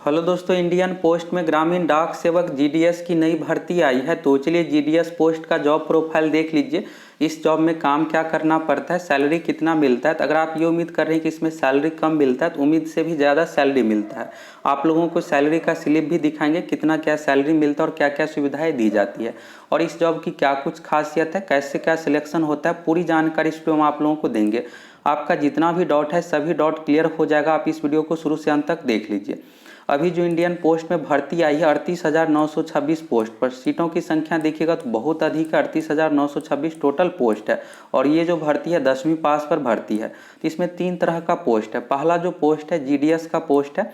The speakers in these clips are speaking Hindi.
हेलो दोस्तों, इंडियन पोस्ट में ग्रामीण डाक सेवक जीडीएस की नई भर्ती आई है। तो चलिए जीडीएस पोस्ट का जॉब प्रोफाइल देख लीजिए। इस जॉब में काम क्या करना पड़ता है, सैलरी कितना मिलता है। तो अगर आप ये उम्मीद कर रहे हैं कि इसमें सैलरी कम मिलता है तो उम्मीद से भी ज़्यादा सैलरी मिलता है। आप लोगों को सैलरी का स्लिप भी दिखाएंगे, कितना क्या सैलरी मिलता है और क्या क्या सुविधाएँ दी जाती है और इस जॉब की क्या कुछ खासियत है, कैसे क्या सिलेक्शन होता है, पूरी जानकारी इस पर हम आप लोगों को देंगे। आपका जितना भी डाउट है सभी डाउट क्लियर हो जाएगा। आप इस वीडियो को शुरू से अंत तक देख लीजिए। अभी जो इंडियन पोस्ट में भर्ती आई है 38,926 पोस्ट पर, सीटों की संख्या देखिएगा तो बहुत अधिक है। 38,926 टोटल पोस्ट है और ये जो भर्ती है 10वीं पास पर भर्ती है। तो इसमें 3 तरह का पोस्ट है। पहला जो पोस्ट है जीडीएस का पोस्ट है,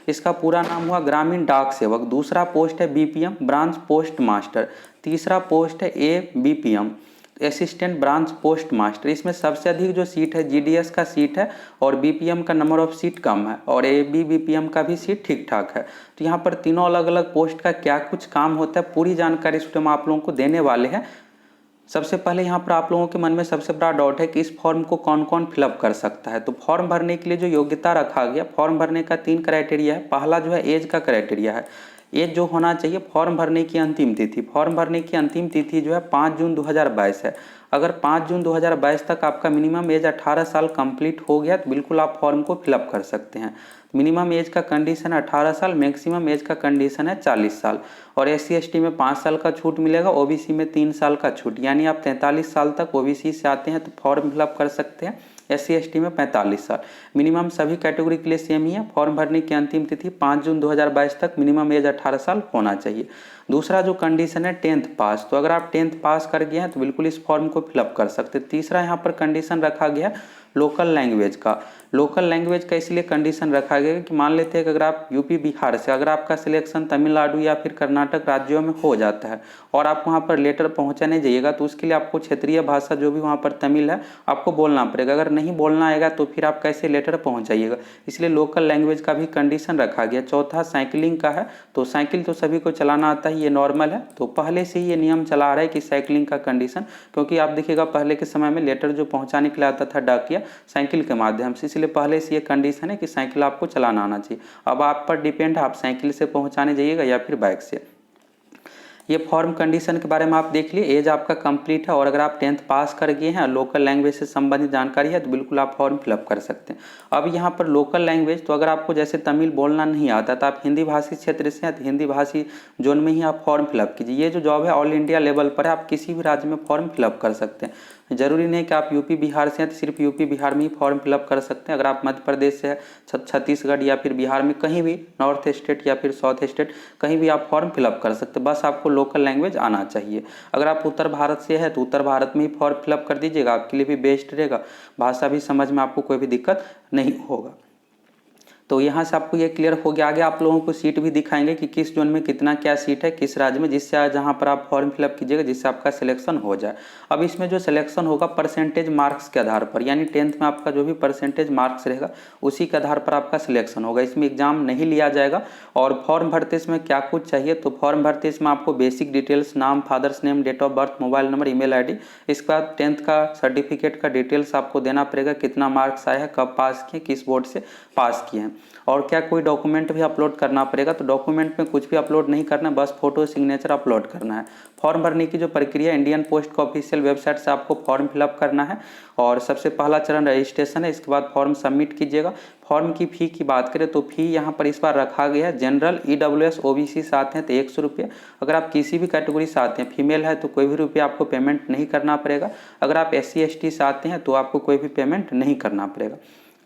इसका पूरा नाम हुआ ग्रामीण डाक सेवक। दूसरा पोस्ट है बीपीएम ब्रांच पोस्ट मास्टर। तीसरा पोस्ट है ABPM assistant branch post master. इसमें सबसे अधिक जो सीट है जीडीएस का सीट है और बीपीएम का नंबर ऑफ सीट कम है और एबीपीएम का भी सीट ठीक ठाक है। तो यहाँ पर तीनों अलग अलग पोस्ट का क्या कुछ काम होता है पूरी जानकारी इस हम आप लोगों को देने वाले हैं। सबसे पहले यहाँ पर आप लोगों के मन में सबसे बड़ा डाउट है कि इस फॉर्म को कौन कौन फिलअप कर सकता है। तो फॉर्म भरने के लिए जो योग्यता रखा गया, फॉर्म भरने का 3 क्राइटेरिया है। पहला जो है एज का क्राइटेरिया है। एज जो होना चाहिए, फॉर्म भरने की अंतिम तिथि, फॉर्म भरने की अंतिम तिथि जो है 5 जून 2022 है। अगर 5 जून 2022 तक आपका मिनिमम एज 18 साल कंप्लीट हो गया तो बिल्कुल आप फॉर्म को फिलअप कर सकते हैं। मिनिमम एज का कंडीशन है 18 साल, मैक्सिमम एज का कंडीशन है 40 साल और SC ST में 5 साल का छूट मिलेगा, OBC में 3 साल का छूट, यानी आप 43 साल तक OBC से आते हैं तो फॉर्म फिलअप कर सकते हैं। SC ST में 45 साल। मिनिमम सभी कैटेगरी के लिए सेम ही है। फॉर्म भरने की अंतिम तिथि 5 जून 2022 तक, मिनिमम एज 18 साल होना चाहिए। दूसरा जो कंडीशन है 10th पास। तो अगर आप 10th पास कर गए हैं तो बिल्कुल इस फॉर्म को फिलअप कर सकते हैं। तीसरा यहाँ पर कंडीशन रखा गया लोकल लैंग्वेज का। लोकल लैंग्वेज का इसलिए कंडीशन रखा गया कि मान लेते हैं कि अगर आप यूपी बिहार से, अगर आपका सिलेक्शन तमिलनाडु या फिर कर्नाटक राज्यों में हो जाता है और आप वहाँ पर लेटर पहुँचाने जाइएगा तो उसके लिए आपको क्षेत्रीय भाषा जो भी वहाँ पर तमिल है आपको बोलना पड़ेगा। अगर नहीं बोलना आएगा तो फिर आप कैसे लेटर पहुँचाइएगा, इसलिए लोकल लैंग्वेज का भी कंडीशन रखा गया। चौथा साइकिलिंग का है। तो साइकिल तो सभी को चलाना आता है, ये नॉर्मल है। तो पहले से ही ये नियम चला आ रहा है कि साइकिलिंग का कंडीशन, क्योंकि आप देखिएगा पहले के समय में लेटर जो पहुँचाने के लिए आता था डाकिया साइकिल के माध्यम से, इसलिए पहले से ये कंडीशन है कि साइकिल आपको चलाना आना चाहिए। अब आप पर डिपेंड है, आप साइकिल से पहुंचाने जाइएगा या फिर बाइक से। ये फॉर्म कंडीशन के बारे में आप देख लिए। एज आपका कंप्लीट है और अगर आप 10th पास कर गए हैं, लोकल लैंग्वेज से संबंधित जानकारी है तो बिल्कुल आप फॉर्म फिलअप कर सकते हैं। अब यहाँ पर लोकल लैंग्वेज, तो अगर आपको जैसे तमिल बोलना नहीं आता तो आप हिंदी भाषी क्षेत्र से हैं तो हिंदी भाषी जोन में ही आप फॉर्म फिलअप कीजिए। ये जो जॉब है ऑल इंडिया लेवल पर है, आप किसी भी राज्य में फॉर्म फिलअप कर सकते हैं। जरूरी नहीं कि आप यूपी बिहार से हैं तो सिर्फ यूपी बिहार में ही फॉर्म फिलअप कर सकते हैं। अगर आप मध्य प्रदेश से है, छत्तीसगढ़ या फिर बिहार में कहीं भी, नॉर्थ स्टेट या फिर साउथ स्टेट कहीं भी आप फॉर्म फिलअप कर सकते हैं। बस आपको लोकल लैंग्वेज आना चाहिए। अगर आप उत्तर भारत से है तो उत्तर भारत में ही फॉर्म फिलअप कर दीजिएगा, आपके लिए भी बेस्ट रहेगा। भाषा भी समझ में आपको कोई भी दिक्कत नहीं होगा। तो यहाँ से आपको ये क्लियर हो गया। आगे आप लोगों को सीट भी दिखाएंगे कि किस जोन में कितना क्या सीट है, किस राज्य में, जिससे जहाँ पर आप फॉर्म फिलअप कीजिएगा जिससे आपका सिलेक्शन हो जाए। अब इसमें जो सिलेक्शन होगा परसेंटेज मार्क्स के आधार पर, यानी 10th में आपका जो भी परसेंटेज मार्क्स रहेगा उसी के आधार पर आपका सिलेक्शन होगा। इसमें एग्जाम नहीं लिया जाएगा। और फॉर्म भरते इसमें क्या कुछ चाहिए, तो फॉर्म भरते इसमें आपको बेसिक डिटेल्स, नाम, father's name, date of birth, mobile number, email ID। इसके बाद 10th का सर्टिफिकेट का डिटेल्स आपको देना पड़ेगा, कितना मार्क्स आया है, कब पास किए, किस बोर्ड से पास किए हैं। और क्या कोई डॉक्यूमेंट भी अपलोड करना पड़ेगा, तो डॉक्यूमेंट में कुछ भी अपलोड नहीं करना है, बस फोटो सिग्नेचर अपलोड करना है। फॉर्म भरने की जो प्रक्रिया इंडियन पोस्ट का ऑफिशियल वेबसाइट से आपको फॉर्म फिलअप करना है और सबसे पहला चरण रजिस्ट्रेशन है। इसके बाद फॉर्म सबमिट कीजिएगा। फॉर्म की फ़ी की बात करें तो फ़ी यहाँ पर इस बार रखा गया है, जनरल, EWS OBC से आते हैं तो 100 रुपये। अगर आप किसी भी कैटेगरी से आते हैं, फीमेल है तो कोई भी रुपये आपको पेमेंट नहीं करना पड़ेगा। अगर आप SC ST से आते हैं तो आपको कोई भी पेमेंट नहीं करना पड़ेगा।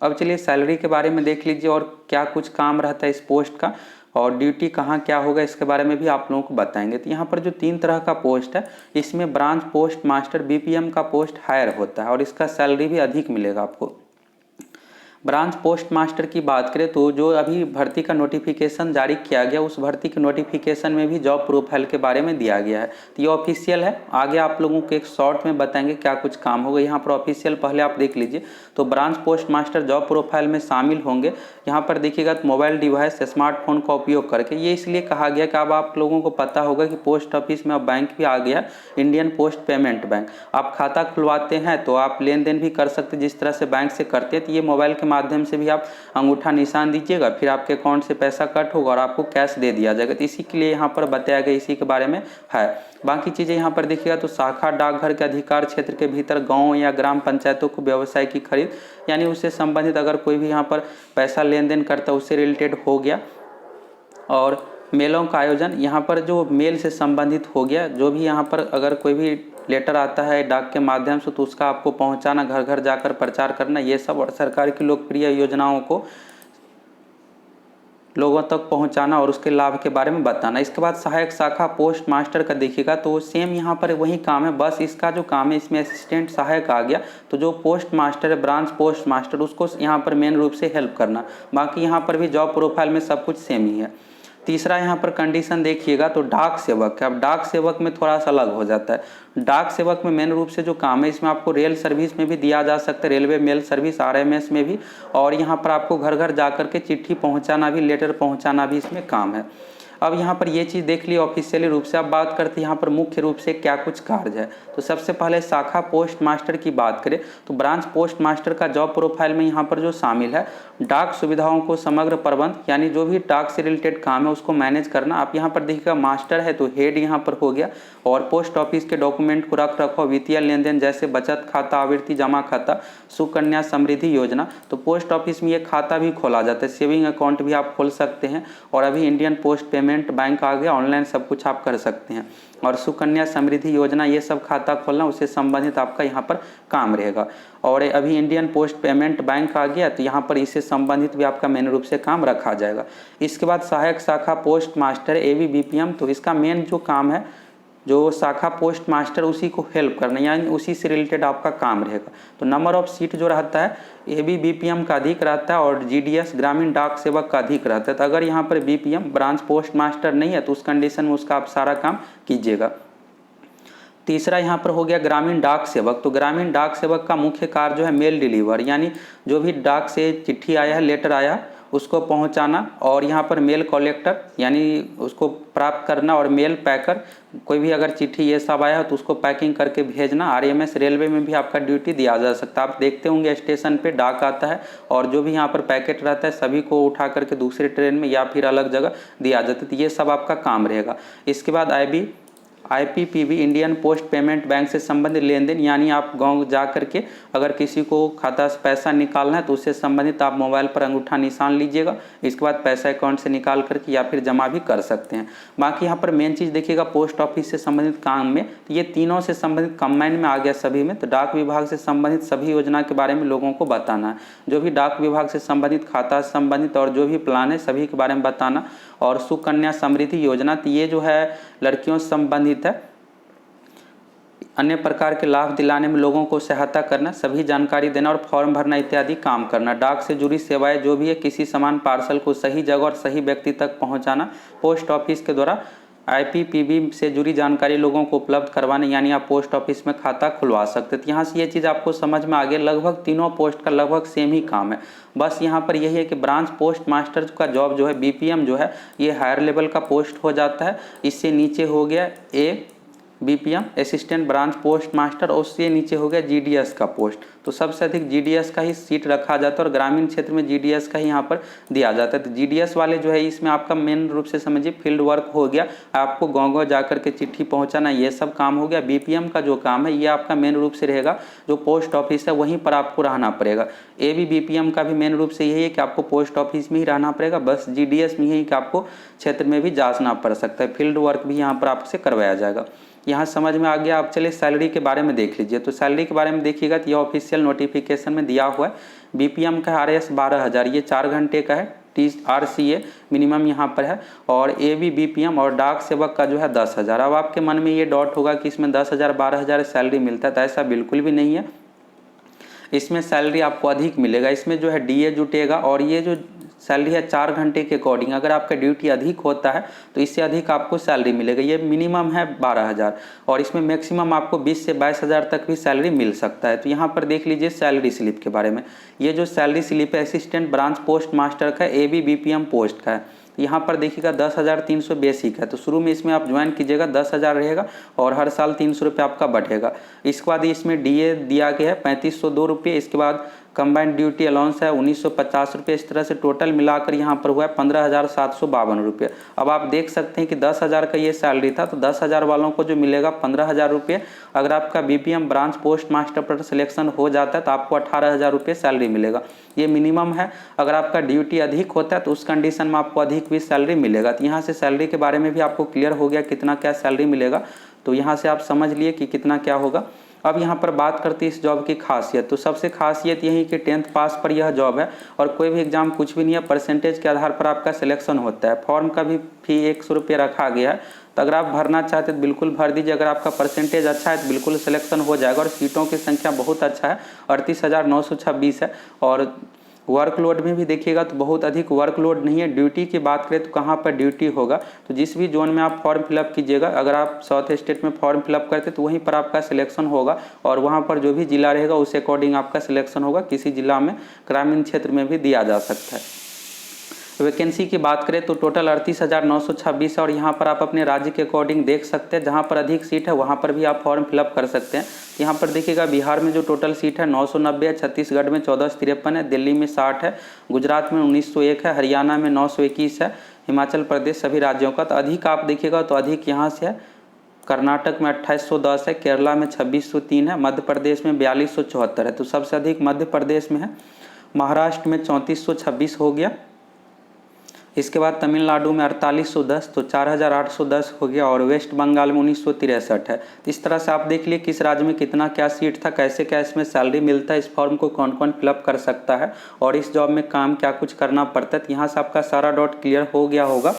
अब चलिए सैलरी के बारे में देख लीजिए और क्या कुछ काम रहता है इस पोस्ट का और ड्यूटी कहाँ क्या होगा इसके बारे में भी आप लोगों को बताएंगे। तो यहाँ पर जो 3 तरह का पोस्ट है, इसमें ब्रांच पोस्ट मास्टर BPM का पोस्ट हायर होता है और इसका सैलरी भी अधिक मिलेगा आपको। ब्रांच पोस्ट मास्टर की बात करें तो जो अभी भर्ती का नोटिफिकेशन जारी किया गया, उस भर्ती के नोटिफिकेशन में भी जॉब प्रोफाइल के बारे में दिया गया है। तो ये ऑफिशियल है। आगे आप लोगों को एक शॉर्ट में बताएंगे क्या कुछ काम होगा। यहाँ पर ऑफिशियल पहले आप देख लीजिए। तो branch post master job profile में शामिल होंगे। यहाँ पर देखिएगा तो मोबाइल डिवाइस, स्मार्टफोन का उपयोग करके। ये इसलिए कहा गया कि अब आप लोगों को पता होगा कि पोस्ट ऑफिस में अब बैंक भी आ गया, इंडियन पोस्ट पेमेंट बैंक। आप खाता खुलवाते हैं तो आप लेन देन भी कर सकते जिस तरह से बैंक से करते हैं, तो ये मोबाइल के माध्यम से भी आप अंगूठा निशान दीजिएगा, फिर आपके अकाउंट से पैसा कट होगा और आपको कैश दे दिया जाएगा। तो इसी के लिए यहाँ पर बताया गया, इसी के बारे में है। बाकी चीज़ें यहाँ पर देखिएगा तो शाखा डाकघर के अधिकार क्षेत्र के भीतर गाँव या ग्राम पंचायतों को व्यवसाय की खरीद यानी उससे संबंधित अगर कोई भी यहाँ पर पैसा लेन देन करता है उससे रिलेटेड हो गया। और मेलों का आयोजन, यहाँ पर जो मेल से संबंधित हो गया, जो भी यहाँ पर अगर कोई भी लेटर आता है डाक के माध्यम से तो उसका आपको पहुँचाना, घर घर जाकर प्रचार करना, ये सब, और सरकार की लोकप्रिय योजनाओं को लोगों तक पहुंचाना और उसके लाभ के बारे में बताना। इसके बाद सहायक शाखा पोस्ट मास्टर का देखिएगा तो सेम यहाँ पर वही काम है, बस इसका जो काम है इसमें असिस्टेंट सहायक आ गया। तो जो पोस्ट मास्टर है, ब्रांच पोस्ट मास्टर, उसको यहाँ पर मेन रूप से हेल्प करना। बाकी यहाँ पर भी जॉब प्रोफाइल में सब कुछ सेम ही है। तीसरा यहाँ पर कंडीशन देखिएगा तो डाक सेवक है। अब डाक सेवक में थोड़ा सा अलग हो जाता है। डाक सेवक में मेन रूप से जो काम है इसमें आपको रेल सर्विस में भी दिया जा सकता है, रेलवे मेल सर्विस RMS में भी, और यहाँ पर आपको घर घर जाकर के चिट्ठी पहुँचाना भी, लेटर पहुँचाना भी इसमें काम है। अब यहाँ पर ये चीज़ देख ली ऑफिशियली रूप से। अब बात करते हैं यहाँ पर मुख्य रूप से क्या कुछ कार्य है। तो सबसे पहले शाखा पोस्ट मास्टर की बात करें तो ब्रांच पोस्ट मास्टर का जॉब प्रोफाइल में यहाँ पर जो शामिल है, डाक सुविधाओं को समग्र प्रबंध, यानी जो भी डाक से रिलेटेड काम है उसको मैनेज करना। आप यहाँ पर देखिएगा मास्टर है तो हेड यहाँ पर हो गया, और पोस्ट ऑफिस के डॉक्यूमेंट को रख रखाव, वित्तीय लेन देन जैसे बचत खाता, आवर्ती जमा खाता, सुकन्या समृद्धि योजना। तो पोस्ट ऑफिस में ये खाता भी खोला जाता है, सेविंग अकाउंट भी आप खोल सकते हैं। और अभी इंडियन पोस्ट पेमेंट बैंक आ गया, ऑनलाइन सब कुछ आप कर सकते हैं। और सुकन्या समृद्धि योजना, ये सब खाता खोलना, उससे संबंधित आपका यहाँ पर काम रहेगा। और अभी इंडियन पोस्ट पेमेंट बैंक आ गया तो यहाँ पर इससे संबंधित भी आपका मेन रूप से काम रखा जाएगा। इसके बाद सहायक शाखा पोस्ट मास्टर ABBPM, तो इसका मेन जो काम है, जो शाखा पोस्ट मास्टर उसी को हेल्प करना, यानी उसी से रिलेटेड आपका काम रहेगा। तो नंबर ऑफ सीट जो रहता है ABBPM का अधिक रहता है और GDS ग्रामीण डाक सेवक का अधिक रहता है। तो अगर यहाँ पर BPM ब्रांच पोस्ट मास्टर नहीं है तो उस कंडीशन में उसका आप सारा काम कीजिएगा। तीसरा यहाँ पर हो गया ग्रामीण डाक सेवक। तो ग्रामीण डाक सेवक का मुख्य कार्य जो है मेल डिलीवर, यानी जो भी डाक से चिट्ठी आया है, लेटर आया है, उसको पहुंचाना। और यहाँ पर मेल कलेक्टर यानी उसको प्राप्त करना, और मेल पैकर, कोई भी अगर चिट्ठी ये सब आया है तो उसको पैकिंग करके भेजना। RMS रेलवे में भी आपका ड्यूटी दिया जा सकता है। आप देखते होंगे स्टेशन पे डाक आता है और जो भी यहाँ पर पैकेट रहता है सभी को उठा करके दूसरे ट्रेन में या फिर अलग जगह दिया जाता है। तो ये सब आपका काम रहेगा। इसके बाद IPPB Indian post payment bank से संबंधित लेन देन, यानी आप गांव जा करके अगर किसी को खाता से पैसा निकालना है तो उससे संबंधित आप मोबाइल पर अंगूठा निशान लीजिएगा। इसके बाद पैसा अकाउंट से निकाल करके या फिर जमा भी कर सकते हैं। बाकी यहाँ पर मेन चीज़ देखिएगा पोस्ट ऑफिस से संबंधित काम में, तो ये तीनों से संबंधित कंबाइन में आ गया सभी में। तो डाक विभाग से संबंधित सभी योजना के बारे में लोगों को बताना है। जो भी डाक विभाग से संबंधित, खाता से संबंधित और जो भी प्लान है सभी के बारे में बताना। और सुकन्या समृद्धि योजना, तो ये जो है लड़कियों से संबंधित है, अन्य प्रकार के लाभ दिलाने में लोगों को सहायता करना, सभी जानकारी देना और फॉर्म भरना इत्यादि काम करना। डाक से जुड़ी सेवाएं जो भी है, किसी सामान पार्सल को सही जगह और सही व्यक्ति तक पहुंचाना, पोस्ट ऑफिस के द्वारा IPPB से जुड़ी जानकारी लोगों को उपलब्ध करवाने, यानी आप पोस्ट ऑफिस में खाता खुलवा सकते हैं। तो यहाँ से ये चीज़ आपको समझ में आ गया। लगभग तीनों पोस्ट का लगभग सेम ही काम है। बस यहाँ पर यही है कि ब्रांच पोस्ट मास्टर का जॉब जो है BPM जो है ये हायर लेवल का पोस्ट हो जाता है। इससे नीचे हो गया BPM assistant branch post master, और उससे नीचे हो गया GDS का पोस्ट। तो सबसे अधिक GDS का ही सीट रखा जाता है और ग्रामीण क्षेत्र में GDS का ही यहाँ पर दिया जाता है। तो GDS वाले जो है इसमें आपका मेन रूप से समझिए फील्ड वर्क हो गया, आपको गाँव-गाँव जाकर के चिट्ठी पहुँचाना, ये सब काम हो गया। BPM का जो काम है ये आपका मेन रूप से रहेगा, जो पोस्ट ऑफिस है वहीं पर आपको रहना पड़ेगा। ABBPM का भी मेन रूप से यही है कि आपको पोस्ट ऑफिस में ही रहना पड़ेगा, बस GDS में यही कि आपको क्षेत्र में भी जांचना पड़ सकता है, फील्ड वर्क भी यहाँ पर आपसे करवाया जाएगा। यहाँ समझ में आ गया। आप चलिए सैलरी के बारे में देख लीजिए। तो सैलरी के बारे में देखिएगा तो ये ऑफिशियल नोटिफिकेशन में दिया हुआ है। BPM का RS 12,000, ये 4 घंटे का है। TRCA मिनिमम यहाँ पर है। और ABBPM और डाक सेवक का जो है 10,000। अब आपके मन में ये डाउट होगा कि इसमें 10,000 12,000 सैलरी मिलता है, तो ऐसा बिल्कुल भी नहीं है। इसमें सैलरी आपको अधिक मिलेगा। इसमें जो है DA जुटेगा, और ये जो सैलरी है 4 घंटे के अकॉर्डिंग, अगर आपका ड्यूटी अधिक होता है तो इससे अधिक आपको सैलरी मिलेगा। ये मिनिमम है 12,000 और इसमें मैक्सिमम आपको 20 से 22,000 तक भी सैलरी मिल सकता है। तो यहाँ पर देख लीजिए सैलरी स्लिप के बारे में। ये जो सैलरी स्लिप है असिस्टेंट ब्रांच पोस्ट मास्टर का ABBPM पोस्ट का है। यहाँ पर देखिएगा 10,300 बेसिक है। तो शुरू में इसमें आप ज्वाइन कीजिएगा 10,000 रहेगा और हर साल 300 रुपये आपका बढ़ेगा। इसके बाद इसमें DA दिया गया है 3502 रुपये। इसके बाद कंबाइंड ड्यूटी अलाउंस है 1950 रुपये। इस तरह से टोटल मिलाकर यहाँ पर हुआ है 15,752 रुपये। अब आप देख सकते हैं कि 10,000 का ये सैलरी था, तो 10,000 वालों को जो मिलेगा 15,000 रुपये। अगर आपका बीपीएम ब्रांच पोस्ट मास्टर पर सिलेक्शन हो जाता है तो आपको 18,000 रुपये सैलरी मिलेगा। ये मिनिमम है। अगर आपका ड्यूटी अधिक होता है तो उस कंडीशन में आपको अधिक भी सैलरी मिलेगा। तो यहाँ से सैलरी के बारे में भी आपको क्लियर हो गया कितना क्या सैलरी मिलेगा, तो यहाँ से आप समझ लिए कि कितना क्या होगा। अब यहाँ पर बात करते हैं इस जॉब की खासियत। तो सबसे खासियत यही कि 10th पास पर यह जॉब है और कोई भी एग्जाम कुछ भी नहीं है, परसेंटेज के आधार पर आपका सिलेक्शन होता है। फॉर्म का भी फी 100 रुपये रखा गया है, तो अगर आप भरना चाहते हैं तो बिल्कुल भर दीजिए। अगर आपका परसेंटेज अच्छा है तो बिल्कुल सिलेक्शन हो जाएगा। और सीटों की संख्या बहुत अच्छा है, 38,926 है। और वर्कलोड में भी देखिएगा तो बहुत अधिक वर्कलोड नहीं है। ड्यूटी की बात करें तो कहाँ पर ड्यूटी होगा, तो जिस भी जोन में आप फॉर्म फिलअप कीजिएगा, अगर आप साउथ स्टेट में फॉर्म फिलअप करते तो वहीं पर आपका सिलेक्शन होगा और वहाँ पर जो भी जिला रहेगा उस अकॉर्डिंग आपका सिलेक्शन होगा। किसी जिला में ग्रामीण क्षेत्र में भी दिया जा सकता है। वैकेंसी की बात करें तो टोटल 38,926 है और यहाँ पर आप अपने राज्य के अकॉर्डिंग देख सकते हैं, जहाँ पर अधिक सीट है वहाँ पर भी आप फॉर्म फिलअप कर सकते हैं। यहाँ पर देखिएगा बिहार में जो टोटल सीट है 990 है, छत्तीसगढ़ में 1453 है, दिल्ली में 60 है, गुजरात में 1901 है, हरियाणा में 921 है, हिमाचल प्रदेश सभी राज्यों का। तो अधिक आप देखिएगा तो अधिक यहाँ से है। कर्नाटक में 2810 है, केरला में 2603 है, मध्य प्रदेश में 4274 है, तो सबसे अधिक मध्य प्रदेश में है। महाराष्ट्र में 3426 हो गया। इसके बाद तमिलनाडु में 4810, तो 4810 हो गया। और वेस्ट बंगाल में 1963 है। इस तरह से आप देख लिए किस राज्य में कितना क्या सीट था, कैसे क्या इसमें सैलरी मिलता है, इस फॉर्म को कौन कौन फिलअप कर सकता है और इस जॉब में काम क्या कुछ करना पड़ता है। तो यहाँ से आपका सारा डाउट क्लियर हो गया होगा।